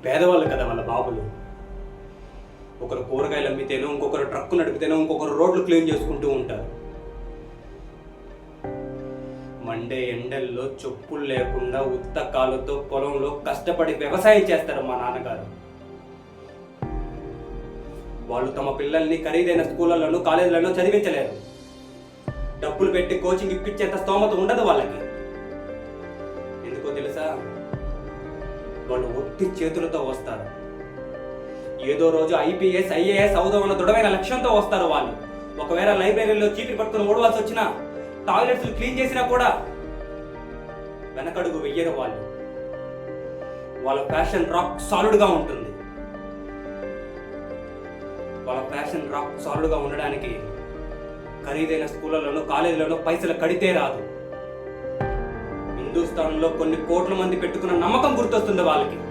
పేదవాళ్ళు కదా వాళ్ళ బాబులు. ఒకరు కూరగాయలు అమ్మితేనో, ఇంకొకరు ట్రక్కు నడిపితేనో, ఇంకొకరు రోడ్లు క్లీన్ చేసుకుంటూ ఉంటారు. మండే ఎండల్లో చెప్పులు లేకుండా ఉత్త కాళ్ళతో పొలంలో కష్టపడి వ్యవసాయం చేస్తారు మా నాన్నగారు. వాళ్ళు తమ పిల్లల్ని ఖరీదైన స్కూళ్ళలోనూ కాలేజీలలో చదివించలేరు. డబ్బులు పెట్టి కోచింగ్ ఇప్పించేంత స్తోమత ఉండదు వాళ్ళకి. ఎందుకో తెలుసా? వాళ్ళు ఒట్టి చేతులతో వస్తారు. ఏదో రోజు ఐపీఎస్ ఐఏఎస్ అవుదామన్న దృఢమైన లక్ష్యంతో వస్తారు వాళ్ళు. ఒకవేళ లైబ్రరీలో చీటీ పట్టుకుని ఓడవలసి వచ్చినా, టాయిలెట్స్ క్లీన్ చేసినా కూడా వెనకడుగు వెయ్యరు వాళ్ళు. వాళ్ళ ప్యాషన్ రాక్ సాలిడ్గా ఉంటుంది. వాళ్ళ ప్యాషన్ రాక్ సాలిడ్గా ఉండడానికి ఖరీదైన స్కూళ్ళలోనూ కాలేజీలోనూ పైసలు కడితే రాదు. హిందుస్థాన్లో కొన్ని కోట్ల మంది పెట్టుకున్న నమ్మకం గుర్తొస్తుంది వాళ్ళకి.